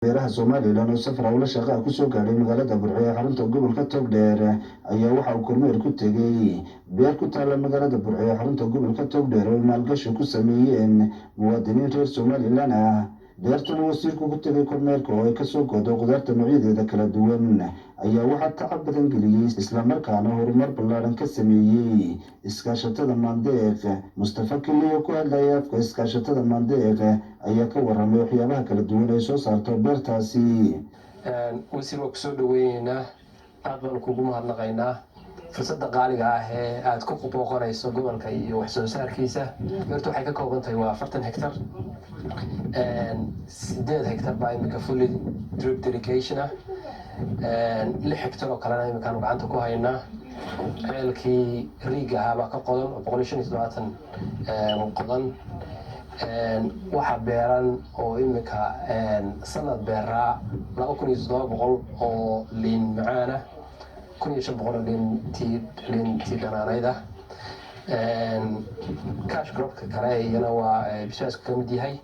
beeraha Soomaaliland oo safar hawlo shaqo ah ku soo gaaray magaalada Burco ee xarunta gobolka Togdheer ayaa waxa uu kormeer ku tegay beer ku taala magaalada Burco ee xarunta gobolka Togdheer oo maalgashi ku sameeyeen muwaadiniin reer Soomaaliland ah. beertan wasiirku ku tegay kormeerka oo ay ka soo go'do qudaarta noocyadeeda kala duwan ayaa waxaa tacab badan geliyay isla markaana horumar ballaaran ka sameeyay iskaashatada Maandeeq. Mustafa Kiliyo ku hadlaya afka iskaashatada Maandeeq ayaa ka warramay waxyaabaha kala duwan ay soo saarto beertaasi. wasiir waa ku soo dhaweynaa, aad baan kugu mahadnaqaynaa fursadda qaaliga ah ee aad ku booqanayso gobolka iyo wax soo saarkiisa. beertu waxay ka kooban tahay waa 40 hektar, 8 hektar baa imika fully drip irrigation ah, 6 hektar oo kalena imikaanu gacanta ku haynaa. ceelkii riiga ahaa baa ka qodan oo 175 qodan. waxa beeran oo imika sanad beeraa 2700 oo liin macaan ah, 1500 oo liintii dhanaanayda. cash cropka kale iyana waa bishaasku ka mid yahay.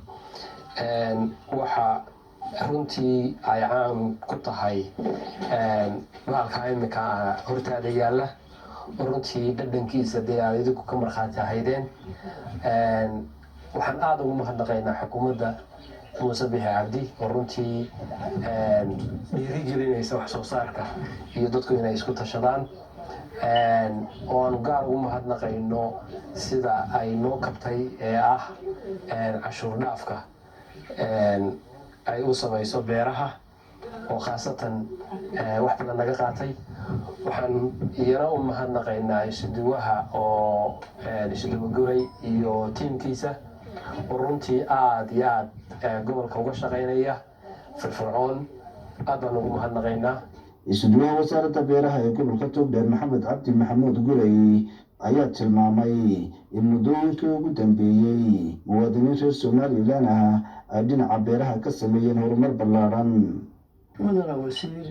waxa runtii ay caan ku tahay bahalka imika hortaada yaalla oo runtii dhadhankiisa dee aad idinku ka markhaati ahaydeen. waxaan aad ugu mahadnaqaynaa xukuumadda Muuse Biixi Cabdi oo runtii dhiirigelinaysa wax soo saarka iyo dadku inay isku tashadaan. oo aanu gaar ugu mahadnaqayno sida ay noo kabtay ee ah cashuur dhaafka ay u samayso beeraha oo khaasatan wax badan naga qaatay. waxaan iyana u mahadnaqaynaa isuduwaha oo isuduwa guray iyo tiimkiisa oo runtii aad iyo aad gobolka uga shaqaynaya firfircoon. aad baan ugu mahadnaqaynaa. isuduwaha wasaaradda beeraha ee gobolka Togdheer Maxamed Cabdi Maxamuud Guray ayaa tilmaamay in muddooyinkii ugu dambeeyay muwaadiniin reer Soomaaliland ah ay dhinaca beeraha ka sameeyeen horumar ballaaran. mudane wasiir,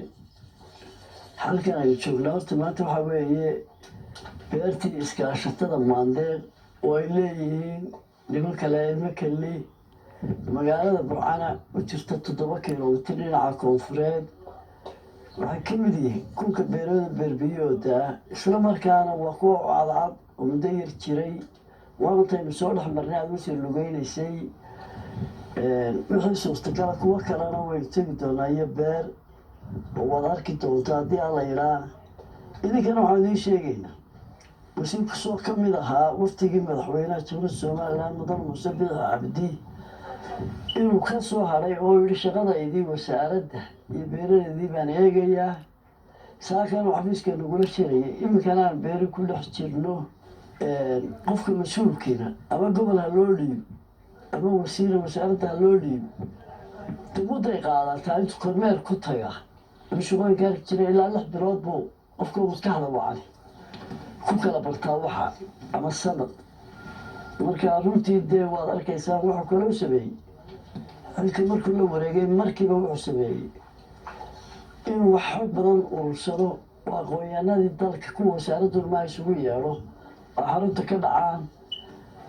halkan ay joognaa horta maanta waxaa weeye beertii iskaashatada Maandeeq oo ay leeyihiin niman kale ilmo kale magaalada Burcana u jirta 7 kiiloomitir dhinaca koonfureed. waxay ka mid yihiin kunka beerada beerbiyooda isla markaana waa kuwa cadcad oo muddo yar jiray. waantaynu soo dhex marnay aad usii lugeynaysay. wixii suurtagala kuwa kalena waynu tegi doonaa iyo beer oo waad arki doonta haddii alla yidhaa. idinkana waxaan idiin sheegaynaa wasiirku soo ka mid ahaa waftigii madaxweynaha jamhuuriyadda Soomaaliland mudan Muuse Biixi Cabdi inuu ka soo haray oo yidhi shaqadaydii wasaaradda iyo beeradeedii baan eegayaa. saakan xafiiska nagula shirayay iminkana aan beeri ku dhex jirno. qofka mas-uulkiina ama gobol ha loo dhiibo ama wasiira wasaaradda ha loo dhiibo dumuday qaadataa intuu kormeer ku taga ama shaqooyinka arki jira ilaa 6 bilood buu qofka maskaxda wacani ku kala bartaa waxa ama sanad. marka runtii dee waad arkaysaa wuxuu kaloo sameeyey halkii markuu la wareegay markiiba wuxuu sameeyey inuu wax badan urursado oo aqoonyahanadii dalka kuwa wasaaraddu ma isugu yeedho oo xarunta ka dhacaan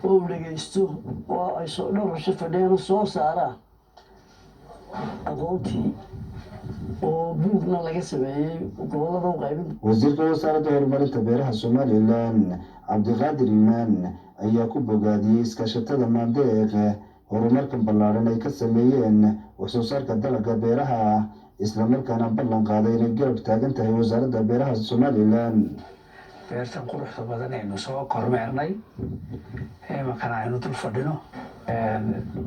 oo uu dhegaysto oo ay soo dhowrsho fadhiyaan soo saaraan aqoontii oo buugna laga sameeyey gobollada u qaybin. wasiirka wasaaradda horumarinta beeraha Soomaaliland Cabdiqaadir Iimaan ayaa ku bogaadiyay iskaashatada Maandeeq horumarkan ballaaran ay ka sameeyeen wax soo saarka dalagga beeraha isla markaana ballan qaaday inay garab taagan tahay wasaaradda beeraha Soomaaliland. beertan quruxda badan aynu soo kormeernay markaan aynu dul fadhino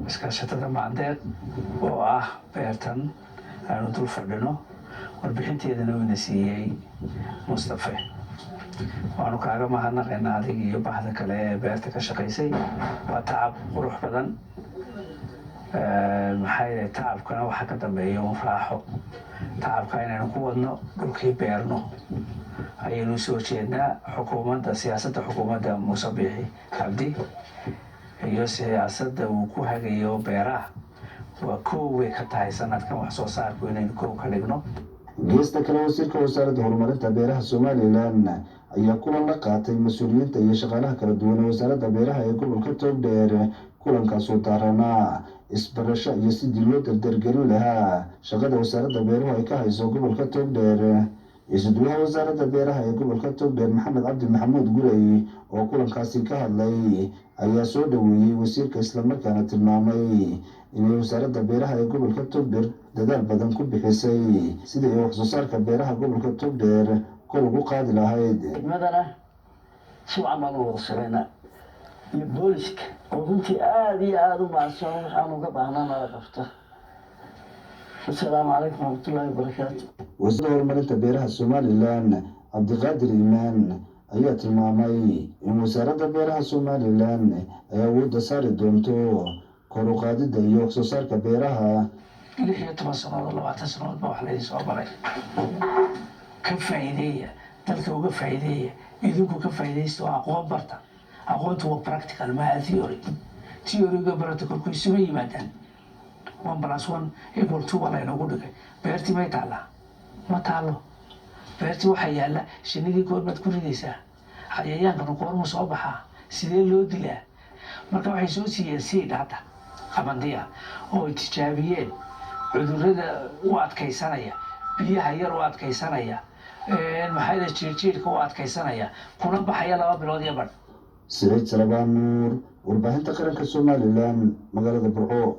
iskaashatada Maandeeq oo ah beertan aynu dul fadhino warbixinteedana uu na siiyey Mustafa. waanu kaaga mahadnaqaynaa adiga iyo bahda kale ee beerta ka shaqaysay. waa tacab qurux badan. maxaa yeelay tacabkana waxa ka dambeeya un raaxo. tacabka inaynu ku wadno dhulkii beerno ayaynu soo jeednaa. xukuumadda siyaasadda xukuumadda Muuse Biixi Cabdi iyo siyaasadda uu ku hagayo beeraha waa koow way ka tahay sanadkan wax soo saarku inaynu koow ka dhigno. geesta kale wasiirka wasaaradda horumarinta beeraha Soomaaliland ayaa kulan la qaatay mas'uuliyiinta iyo shaqaalaha kala duwan ee wasaaradda beeraha ee gobolka Togdheer kulankaasoo daaranaa isbarasho iyo sidii loo dardargelin lahaa shaqada wasaaradda beeruhu ay ka hayso gobolka Togdheer. isuduwaha wasaaradda beeraha ee gobolka Togdheer Maxamed Cabdi Maxamuud Gurey oo kulankaasi ka hadlay ayaa soo dhaweeyay wasiirka islamarkaana tilmaamay inay wasaaradda beeraha ee gobolka Togdheer dadaal badan ku bixisay sidii ay wax soo saarka beeraha gobolka Togdheer kor ugu qaadi lahayd. madana si camal oo sameeyna iyo booliska oo runtii aad iyo aad u maasoo waxaan uga baahnaa la qabto. Assalaamu calaykum warahmatullaahi wabarakaatuh. wasiirka horumarinta beeraha Somaliland Cabdiqaadir Iimaan ayaa tilmaamay in wasaaradda beeraha Somaliland ay awoodda saari doonto kor u qaadida iyo wax soo saarka beeraha. 16 sano 20 sano baa wax la soo baray ka faa'iideeya dalka uga faa'iideeya idinku ka faa'iideysto aqoon barta aqoontu waa practical ma theory-ga practical ku isugu yimaadaan 1+1 = 2 wala inagu dhigay beertii may taala ma taalo beertii waxa yaala shinidii goormaad ku ridaysaa cayayaanka goorma soo baxaa sidee loo dilaa marka waxay soo siiyeen si data qabandiya oo tijaabiyeen cudurrada u adkaysanaya biyaha yar u adkaysanaya maxay jiirjiirka u adkaysanaya kuna baxaya 2 bilood iyo badh. Saciid Salabaan Nuur, warbaahinta qaranka Somaliland, magaalada Burco.